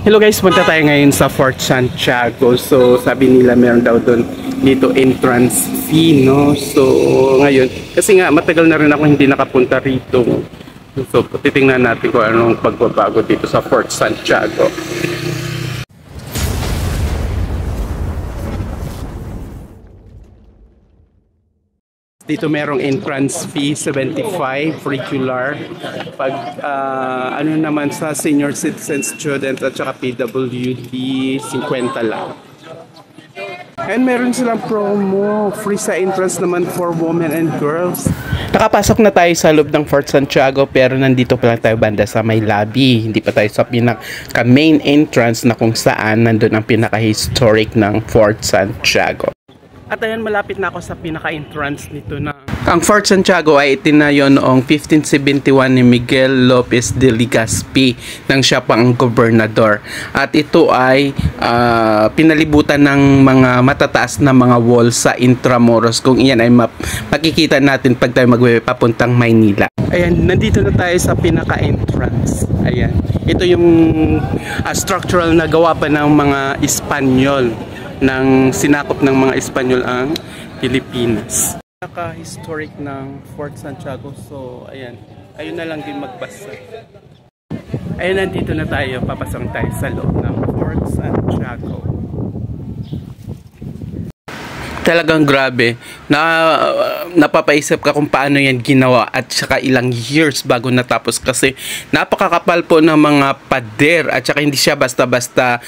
Hello guys, punta tayo ngayon sa Fort Santiago. So sabi nila meron daw doon dito entrance fee, no? So ngayon, kasi nga matagal na rin ako hindi nakapunta rito. So titingnan natin kung anong pagbabago dito sa Fort Santiago. Dito merong entrance fee 75 regular. Pag ano naman sa senior citizen student at saka PWD 50 lang. And meron silang promo, free sa entrance naman for women and girls. Nakapasok na tayo sa loob ng Fort Santiago pero nandito pa lang tayo banda sa may lobby. Hindi pa tayo sa pinaka main entrance na kung saan nandun ang pinaka historic ng Fort Santiago. At ayan, malapit na ako sa pinaka-entrance nito na. Ang Fort Santiago ay itinayo noong 1571 ni Miguel Lopez de Legazpi nang siya pa ang gobernador. At ito ay pinalibutan ng mga matataas na mga wall sa Intramuros. Kung iyan ay makikita natin pag tayo papuntang Maynila. Ayan, nandito na tayo sa pinaka-entrance. Ayan, ito yung structural na gawa pa ng mga Espanyol. Nang sinakop ng mga Espanyol ang Pilipinas. Pinaka-historic ng Fort Santiago. So, ayan. Ayun na lang din magbasa. Ayan, nandito na tayo. Papasok tayo sa loob ng Fort Santiago. Talagang grabe. Napapaisip ka kung paano yan ginawa at saka ilang years bago natapos kasi napakakapal po ng mga pader at saka hindi siya basta-basta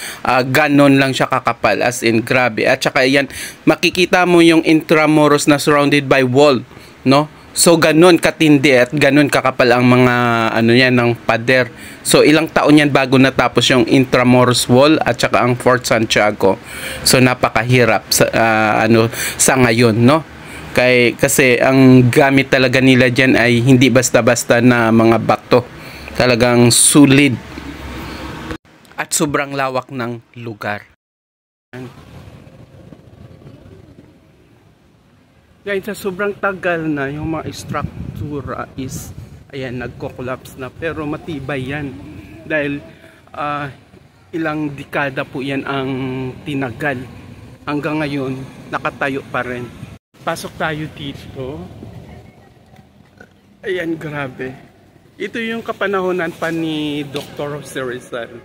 ganon lang siya kakapal, as in grabe. At saka yan, makikita mo yung Intramuros na surrounded by wall, no? So ganon katindi at ganon kakapal ang mga ano yan ng pader. So ilang taon yan bago natapos yung Intramuros Wall at saka ang Fort Santiago. So napakahirap sa sa ngayon, no? Kasi ang gamit talaga nila diyan ay hindi basta-basta na mga bato. Talagang solid. At sobrang lawak ng lugar. Guys, sa sobrang tagal na yung mga struktura is ayan, nagko-collapse na, pero matibay yan dahil ilang dekada po yan ang tinagal. Hanggang ngayon nakatayo pa rin. Pasok tayo dito. Ayan, grabe. Ito yung kapanahonan pa ni Dr. Jose Rizal,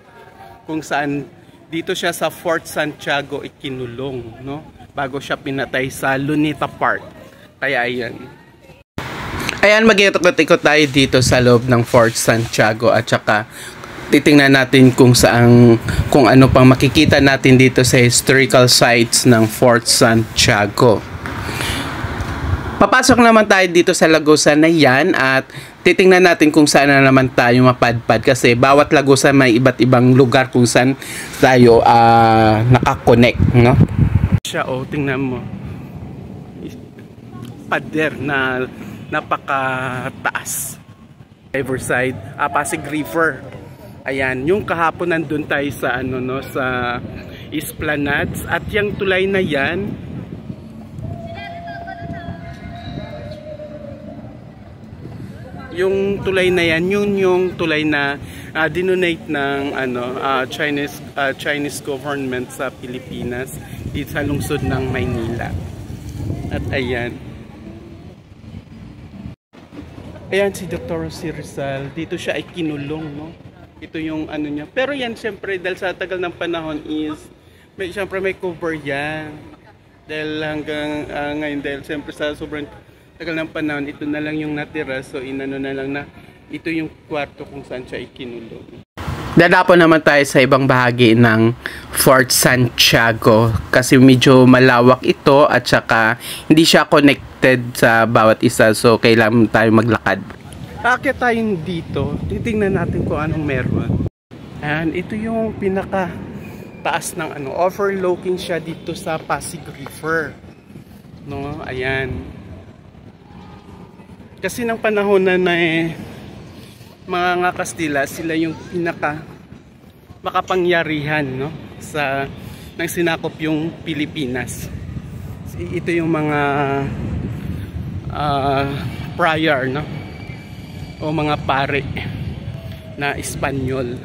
kung saan dito siya sa Fort Santiago ikinulong, no? Bago siya pinatay sa Luneta Park. Kaya ayan. Ayan, mag-ikot-ikot tayo dito sa loob ng Fort Santiago at saka titingnan natin kung ano pang makikita natin dito sa historical sites ng Fort Santiago. Papasok naman tayo dito sa Lagusan na yan at titingnan natin kung saan na naman tayo mapadpad kasi bawat Lagusan may iba't ibang lugar kung saan tayo nakakonect, no? Siya, oh, tingnan mo. Pader na napakataas. Riverside, Pasig River. Ayan, yung kahapon nandun tayo sa sa Esplanades at yung tulay na yan. Yung tulay na yan, yung tulay na dinonate ng Chinese government sa Pilipinas dito sa lungsod ng Maynila. At ayan. Ayan si Dr. Jose Rizal. Dito siya ay kinulong, no? Ito yung ano niya. Pero yan syempre dahil sa tagal ng panahon is syempre may cover yan. Dahil hanggang ngayon dahil syempre sa sobrang tagal ng panahon, ito na lang yung natira. So inano na lang na ito yung kwarto kung saan siya ikinulong. Dadapo naman tayo sa ibang bahagi ng Fort Santiago kasi medyo malawak ito at saka hindi siya connected sa bawat isa, so kailangan tayo maglakad. Aakyat tayong dito, titingnan natin kung anong meron. And ito yung pinaka taas ng overlooking siya dito sa Pasig River. No, ayan. Kasi ng panahon na mga Kastila, sila yung pinaka makapangyarihan, no, sa nang sinakop yung Pilipinas. Ito yung mga prior, no, o mga pare na Espanyol.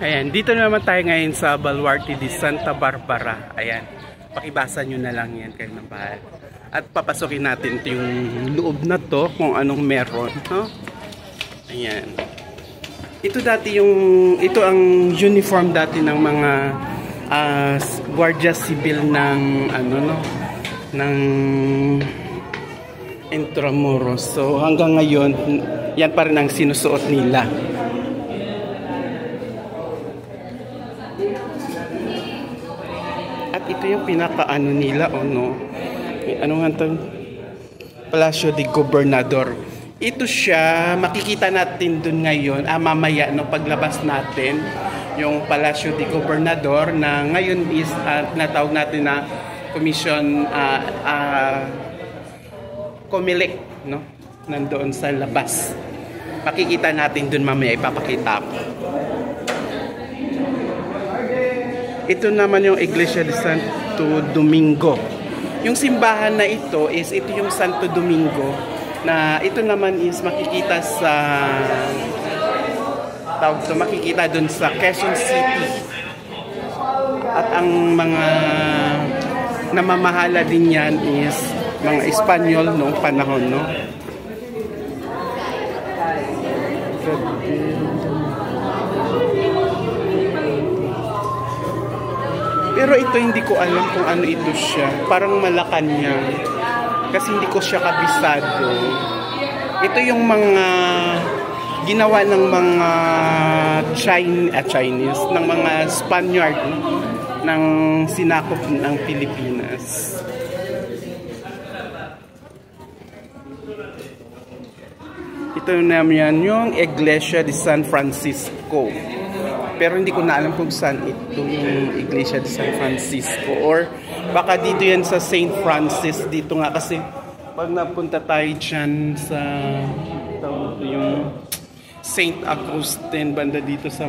Ayan, dito naman tayo ngayon sa Baluarte de Santa Barbara. Ayan, pakibasa nyo na lang yan kayo ng bahay. At papasukin natin ito yung loob na to kung anong meron. No? Ayan. Ito dati ito ang uniform dati ng mga Guardia Civil ng ng Intramuros. So hanggang ngayon, yan pa rin ang sinusuot nila. At ito yung pinakaano nila, ano nga ito? Palacio de Gobernador. Ito siya, makikita natin dun ngayon, mamaya no, paglabas natin, yung Palacio de Gobernador na ngayon is natawag natin na Commission Comelec, no? Nandoon sa labas. Makikita natin dun mamaya, ipapakita ko. Ito naman yung Iglesia de Santo Domingo. Yung simbahan na ito yung Santo Domingo na ito naman is makikita makikita dun sa Quezon City. At ang mga namamahala din yan is mga Espanyol noong panahon, no? Pero ito hindi ko alam kung ano ito siya. Parang Malacanang. Kasi hindi ko siya kabisado. Ito yung mga ginawa ng mga Chinese, ng mga Spaniard ng sinakop ng Pilipinas. Ito naman yung Iglesia de San Francisco. Pero hindi ko na alam kung saan ito yung Iglesia de San Francisco. Or baka dito yan sa St. Francis. Dito nga kasi pag napunta tayo dyan sa yung St. Augustine, banda dito sa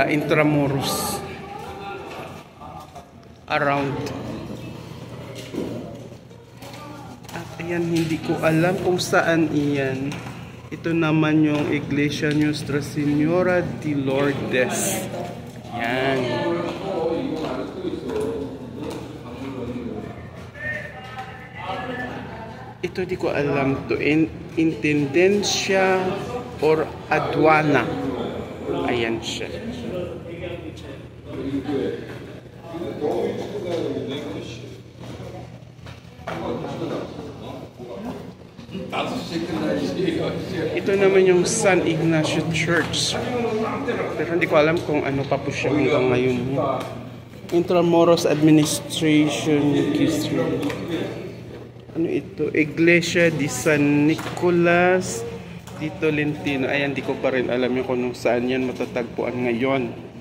Intramuros. Around. At ayan, hindi ko alam kung saan iyan. Ito naman yung Iglesia Nuestra Señora de Lourdes. Yan. Ito di ko alam to. Intendencia or Aduana. Ayan siya. Ito naman yung San Ignacio Church. Pero hindi ko alam kung ano pa po siya hanggang ngayon. Intramuros Administration History. Ano ito? Iglesia de San Nicolas de Tolentino. Ayan, di ko pa rin alam yung kung saan yan matatagpuan ngayon.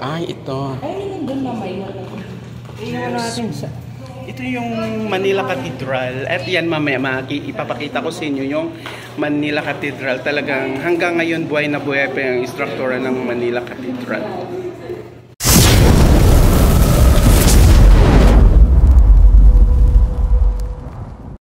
Ay, ito. Ay, doon mamaya. Tingnan natin sa... Ito yung Manila Cathedral. At yan mamaya, ipapakita ko sa inyo yung Manila Cathedral. Talagang hanggang ngayon buhay na buhay pa yung istruktura ng Manila Cathedral.